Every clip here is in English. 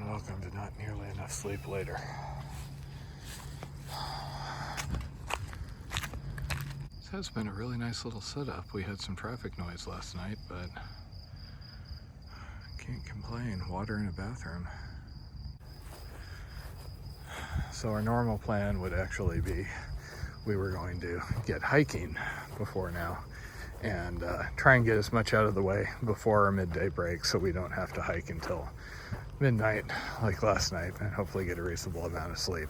and welcome to Not Nearly Enough Sleep Later. This has been a really nice little setup. We had some traffic noise last night, but can't complain. Water in a bathroom. So our normal plan would actually be we were going to get hiking before now and try and get as much out of the way before our midday break so we don't have to hike until midnight like last night and hopefully get a reasonable amount of sleep.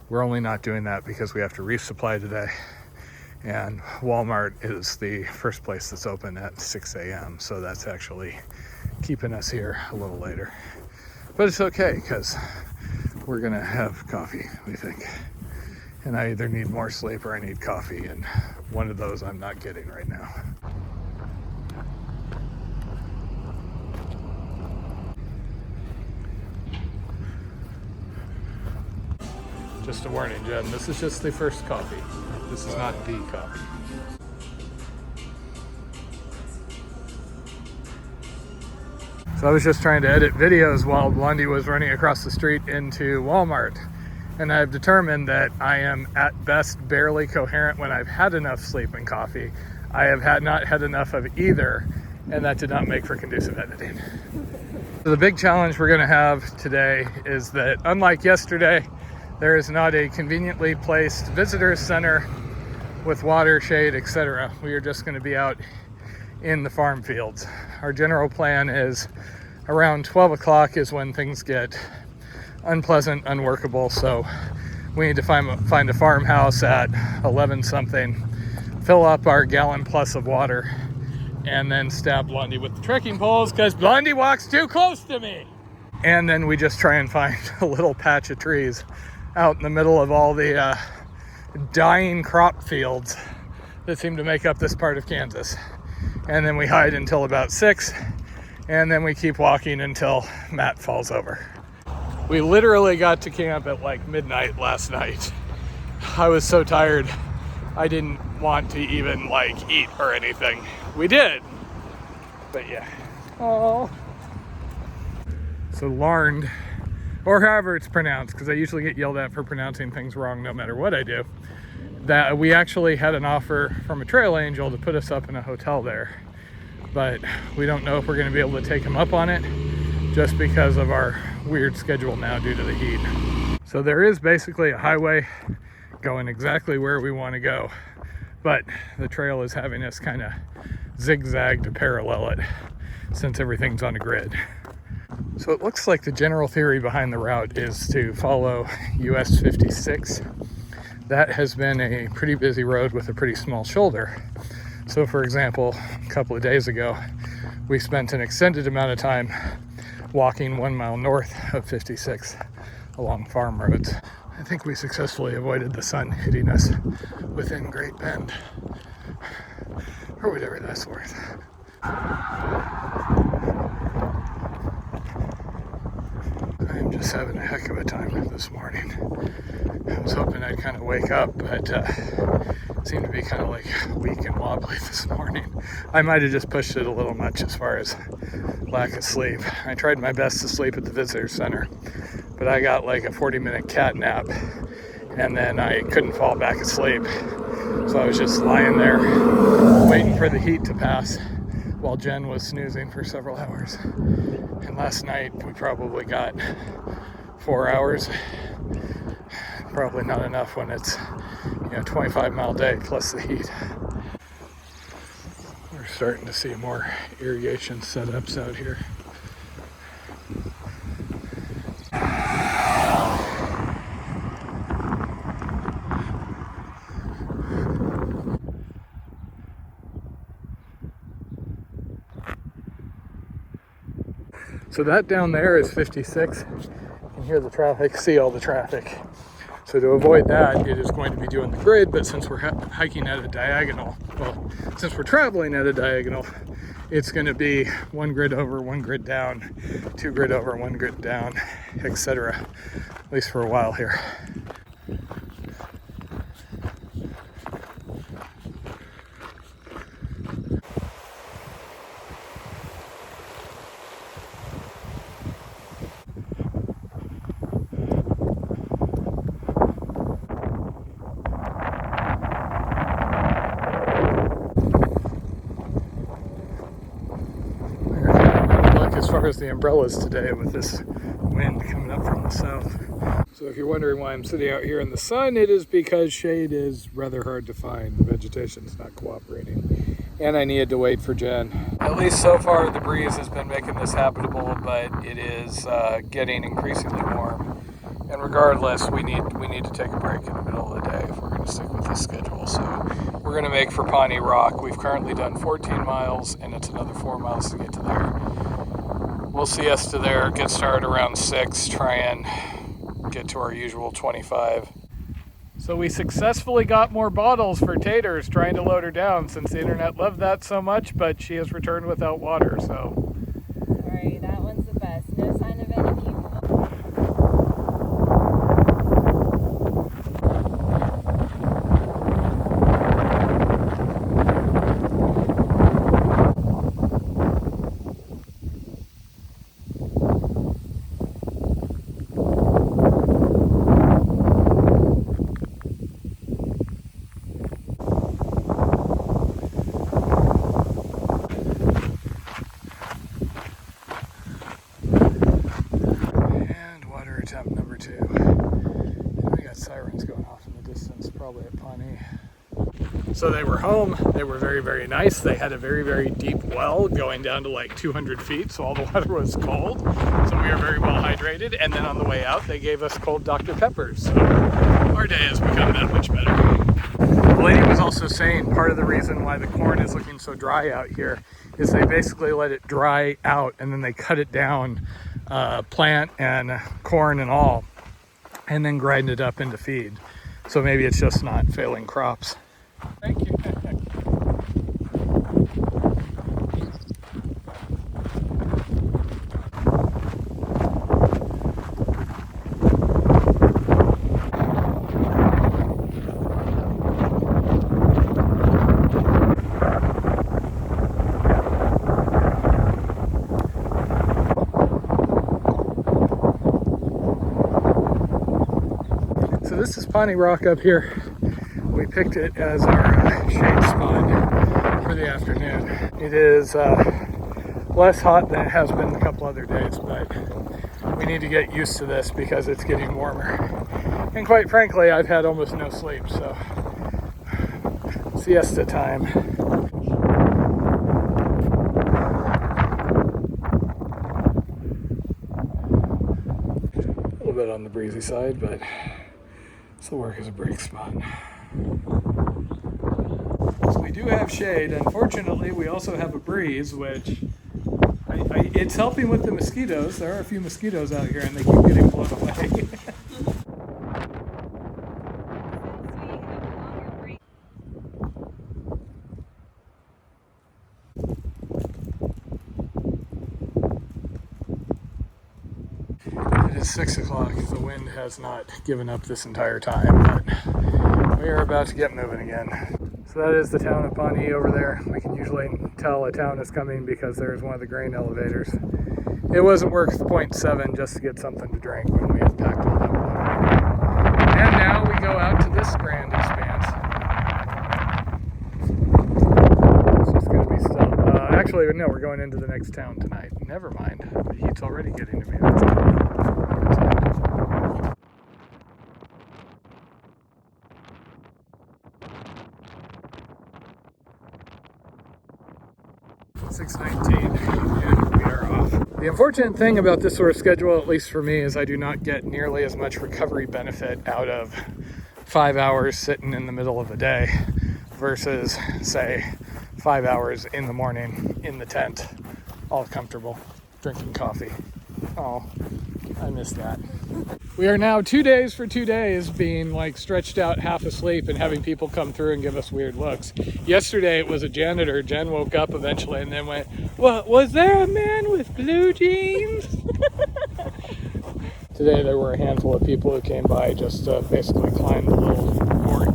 We're only not doing that because we have to resupply today, and Walmart is the first place that's open at 6 a.m. so that's actually keeping us here a little later. But it's okay because we're gonna have coffee, we think. And I either need more sleep or I need coffee, and one of those I'm not getting right now. Just a warning, Jen, this is just the first coffee. This is not the coffee. So I was just trying to edit videos while Blondie was running across the street into Walmart. And I've determined that I am at best barely coherent when I've had enough sleep and coffee. I have not had enough of either, and that did not make for conducive editing. So the big challenge we're gonna have today is that, unlike yesterday, there is not a conveniently placed visitor center with water, shade, etc. We are just gonna be out in the farm fields. Our general plan is around 12 o'clock is when things get unpleasant, unworkable, so we need to find a farmhouse at 11 something, fill up our gallon plus of water, and then stab Blondie with the trekking poles because Blondie walks too close to me. And then we just try and find a little patch of trees out in the middle of all the dying crop fields that seem to make up this part of Kansas. And then we hide until about 6, and then we keep walking until Matt falls over. We literally got to camp at like midnight last night. I was so tired, I didn't want to even like eat or anything. We did, but yeah. Oh. So Larned, or however it's pronounced, because I usually get yelled at for pronouncing things wrong no matter what I do, that we actually had an offer from a trail angel to put us up in a hotel there. But we don't know if we're gonna be able to take him up on it just because of our weird schedule now due to the heat. So there is basically a highway going exactly where we want to go, but the trail is having us kind of zigzag to parallel it since everything's on a grid. So it looks like the general theory behind the route is to follow US 56. That has been a pretty busy road with a pretty small shoulder. So for example, a couple of days ago, we spent an extended amount of time walking 1 mile north of 56 along farm roads. I think we successfully avoided the sun hitting us within Great Bend, or whatever that's worth. I am just having a heck of a time this morning. I was hoping I'd kind of wake up, but seemed to be kind of like weak and wobbly this morning. I might have just pushed it a little much as far as lack of sleep. I tried my best to sleep at the visitor center, but I got like a 40-minute cat nap, and then I couldn't fall back asleep. So I was just lying there waiting for the heat to pass while Jen was snoozing for several hours. And last night we probably got 4 hours. Probably not enough when it's 25-mile day plus the heat. We're starting to see more irrigation setups out here. So that down there is 56. You can hear the traffic, see all the traffic. So to avoid that, it is going to be doing the grid, but since we're hiking at a diagonal, well, since we're traveling at a diagonal, it's going to be 1 grid over, 1 grid down, 2 grid over, 1 grid down, etc. At least for a while here. far as the umbrellas today with this wind coming up from the south. So if you're wondering why I'm sitting out here in the sun, it is because shade is rather hard to find. The vegetation's not cooperating. And I needed to wait for Jen. At least so far the breeze has been making this habitable, but it is getting increasingly warm. And regardless, we need to take a break in the middle of the day if we're going to stick with this schedule. So we're going to make for Pawnee Rock. We've currently done 14 miles, and it's another 4 miles to get to there. We'll siesta there, get started around 6, try and get to our usual 25. So we successfully got more bottles for Taters, trying to load her down since the internet loved that so much, but she has returned without water, so. Alright, that one's the best. No sign of any people. Attempt number 2. And we got sirens going off in the distance, probably at Pawnee. So they were home. They were very, very nice. They had a very, very deep well going down to like 200 feet, so all the water was cold. So we were very well hydrated. And then on the way out, they gave us cold Dr. Peppers. So our day has become that much better. The lady was also saying part of the reason why the corn is looking so dry out here is they basically let it dry out and then they cut it down, plant and corn and all, and then grind it up into feed. So maybe it's just not failing crops. Thank you. So this is Pawnee Rock up here. We picked it as our shade spot for the afternoon. It is less hot than it has been a couple other days, but we need to get used to this because it's getting warmer. And quite frankly, I've had almost no sleep, so siesta time. A little bit on the breezy side, but still work as a break spot. So we do have shade. Unfortunately, we also have a breeze, which it's helping with the mosquitoes. There are a few mosquitoes out here, and they keep getting blown away. It is 6 o'clock. The wind has not given up this entire time, but we are about to get moving again. So that is the town of Pawnee over there. We can usually tell a town is coming because there's one of the grain elevators. It wasn't worth 0.7 just to get something to drink when we had packed all that water. And now we go out to this grand expanse. It's just going to be still. Actually, no, we're going into the next town tonight. Never mind. The heat's already getting to me. That's good. 6:19 and we are off. The unfortunate thing about this sort of schedule, at least for me, is I do not get nearly as much recovery benefit out of 5 hours sitting in the middle of the day versus, say, 5 hours in the morning in the tent, all comfortable, drinking coffee. Oh, I miss that. We are now 2 days for 2 days being like stretched out half asleep and having people come through and give us weird looks. Yesterday it was a janitor. Jen woke up eventually and then went, "What, was there a man with blue jeans?" Today there were a handful of people who came by just to basically climb the little court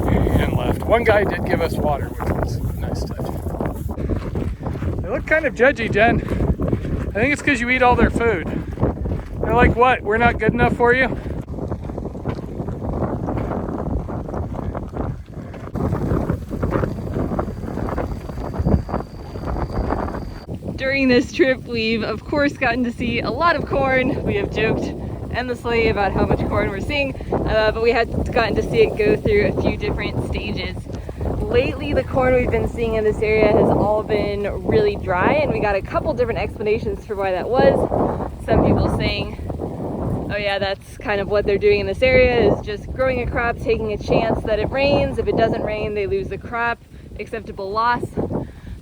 and left. One guy did give us water, which was a nice touch. They look kind of judgy, Jen. I think it's because you eat all their food. They're like, "What? We're not good enough for you?" During this trip, we've of course gotten to see a lot of corn. We have joked endlessly about how much corn we're seeing, but we had gotten to see it go through a few different stages. Lately, the corn we've been seeing in this area has all been really dry, and we got a couple different explanations for why that was. Some people saying, oh yeah, that's kind of what they're doing in this area, is just growing a crop, taking a chance that it rains. If it doesn't rain, they lose the crop, acceptable loss.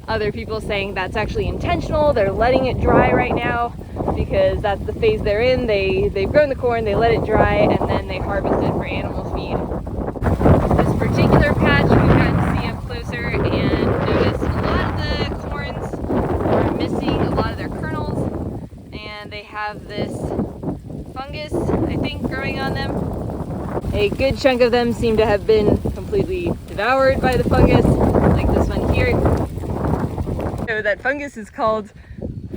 Other people saying that's actually intentional, they're letting it dry right now because that's the phase they're in. They've grown the corn, they let it dry, and then they harvest it for animal feed. This particular patch we've gotten to see up closer and notice a lot of the corns are missing a lot of their kernels, and they have this fungus, I think, growing on them. A good chunk of them seem to have been completely devoured by the fungus, like this one here. So that fungus is called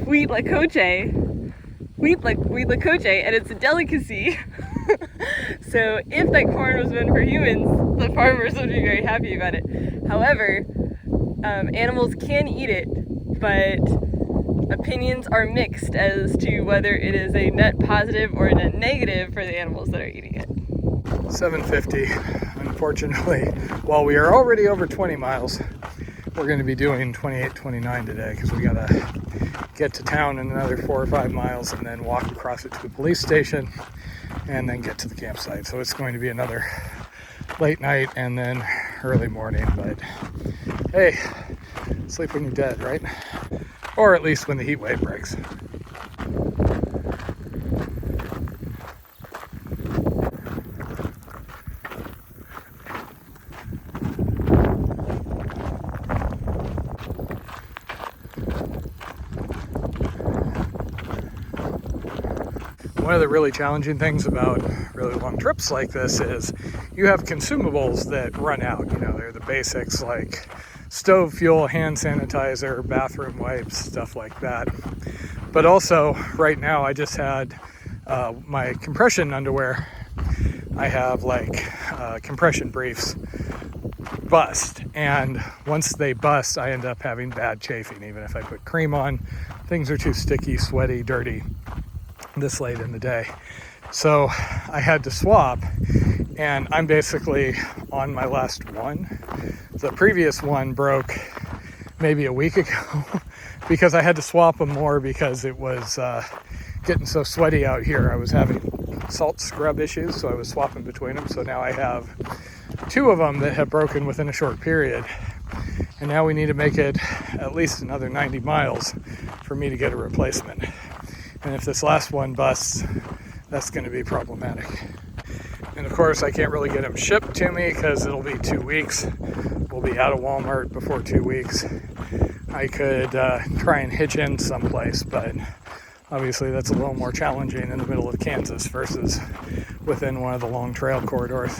wheat lacoche, and it's a delicacy. So if that corn was meant for humans, the farmers would be very happy about it. However, animals can eat it, but opinions are mixed as to whether it is a net positive or a net negative for the animals that are eating it. 7:50. Unfortunately, while we are already over 20 miles, we're going to be doing 28, 29 today because we got to get to town in another 4 or 5 miles and then walk across it to the police station and then get to the campsite. So it's going to be another late night and then early morning. But hey, sleep when you're dead, right? Or at least when the heat wave breaks. One of the really challenging things about really long trips like this is you have consumables that run out. You know, they're the basics like stove fuel, hand sanitizer, bathroom wipes, stuff like that. But also, right now, I just had my compression underwear. I have like compression briefs bust, and once they bust, I end up having bad chafing. Even if I put cream on, things are too sticky, sweaty, dirty this late in the day. So I had to swap, and I'm basically on my last one. The previous one broke maybe a week ago because I had to swap them more because it was getting so sweaty out here. I was having salt scrub issues, so I was swapping between them. So now I have 2 of them that have broken within a short period, and now we need to make it at least another 90 miles for me to get a replacement. And if this last one busts, that's going to be problematic. And of course, I can't really get them shipped to me because it'll be 2 weeks. We'll be out of Walmart before 2 weeks. I could try and hitch in someplace, but obviously that's a little more challenging in the middle of Kansas versus within one of the long trail corridors.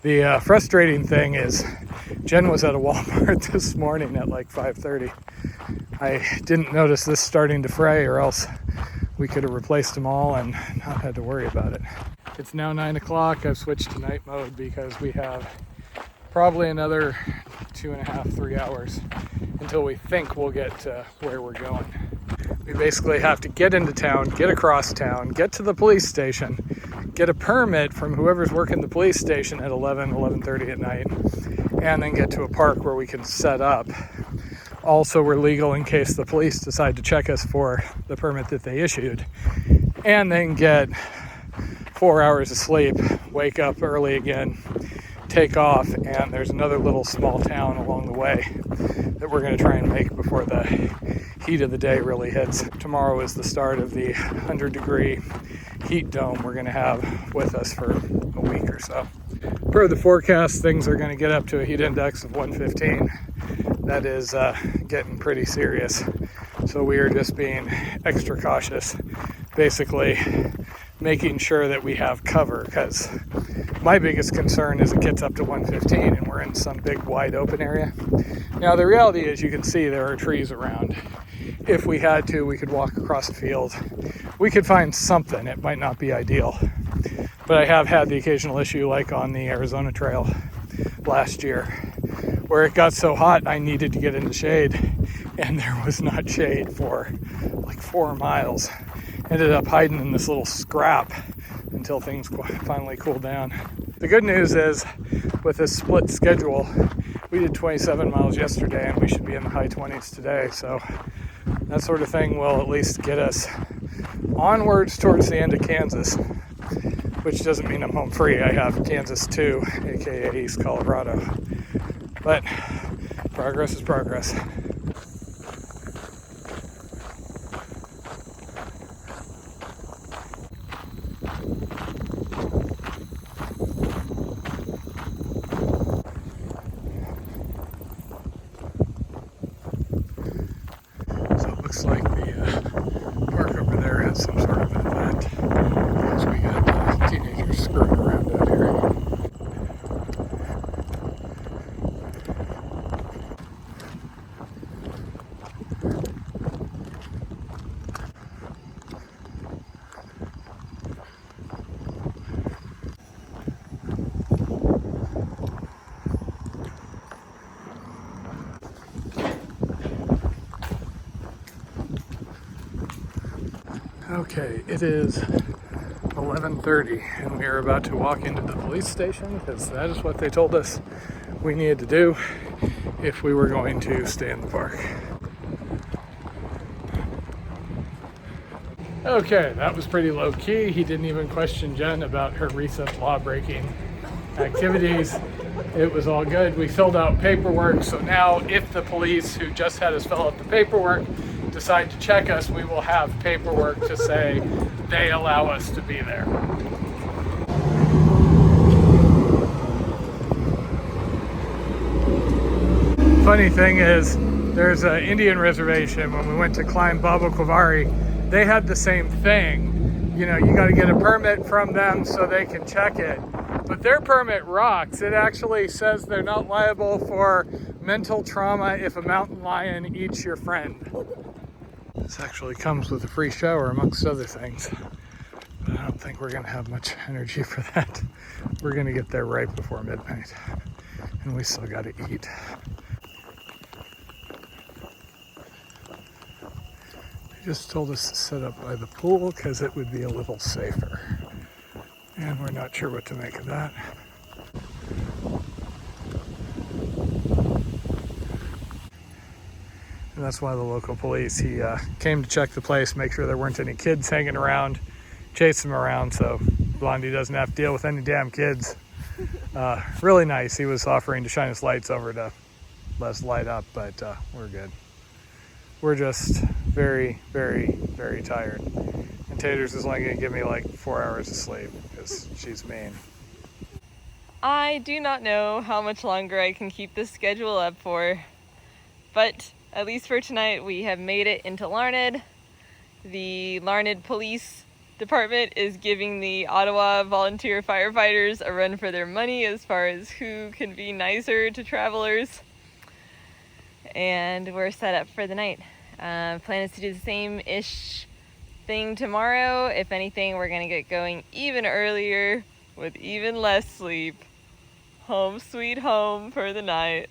The frustrating thing is Jen was at a Walmart this morning at like 5:30. I didn't notice this starting to fray, or else we could have replaced them all and not had to worry about it. It's now 9 o'clock. I've switched to night mode because we have probably another 2.5, 3 hours until we think we'll get to where we're going. We basically have to get into town, get across town, get to the police station, get a permit from whoever's working the police station at 11:30 at night, and then get to a park where we can set up. Also, we're legal in case the police decide to check us for the permit that they issued, and then get 4 hours of sleep, wake up early again, take off, and there's another little small town along the way that we're going to try and make before the heat of the day really hits. Tomorrow is the start of the 100-degree heat dome we're going to have with us for a week or so. Per the forecast, things are going to get up to a heat index of 115. That is getting pretty serious. So we are just being extra cautious, basically making sure that we have cover, because my biggest concern is it gets up to 115 and we're in some big wide open area. Now the reality is, you can see there are trees around. If we had to, we could walk across a field. We could find something. It might not be ideal, but I have had the occasional issue like on the Arizona Trail last year, where it got so hot I needed to get in the shade, and there was not shade for like 4 miles. Ended up hiding in this little scrap until things finally cooled down. The good news is, with this split schedule, we did 27 miles yesterday and we should be in the high 20s today, so that sort of thing will at least get us onwards towards the end of Kansas, which doesn't mean I'm home free. I have Kansas 2, aka East Colorado, but progress is progress. Looks like the park over there has some sort of an event, because we got teenagers screwing around out here. Okay, it is 11:30 and we are about to walk into the police station because that is what they told us we needed to do if we were going to stay in the park. Okay, that was pretty low key. He didn't even question Jen about her recent law-breaking activities. It was all good. We filled out paperwork, so now if the police who just had us fill out the paperwork decide to check us, we will have paperwork to say they allow us to be there. Funny thing is, there's an Indian reservation. When we went to climb Baba Kuvari, they had the same thing. You know, you got to get a permit from them so they can check it. But their permit rocks. It actually says they're not liable for mental trauma if a mountain lion eats your friend. This actually comes with a free shower, amongst other things. But I don't think we're going to have much energy for that. We're going to get there right before midnight. And we still got to eat. They just told us to sit up by the pool because it would be a little safer. And we're not sure what to make of that. And that's why the local police, he came to check the place, make sure there weren't any kids hanging around, chase them around so Blondie doesn't have to deal with any damn kids. Really nice. He was offering to shine his lights over to let us light up, but we're good. We're just very, very, very tired. And Taters is only going to give me like 4 hours of sleep because she's mean. I do not know how much longer I can keep this schedule up for, but at least for tonight we have made it into Larned. The Larned Police Department is giving the Ottawa volunteer firefighters a run for their money as far as who can be nicer to travelers. And we're set up for the night. Plan is to do the same-ish thing tomorrow. If anything, we're gonna get going even earlier with even less sleep. Home sweet home for the night.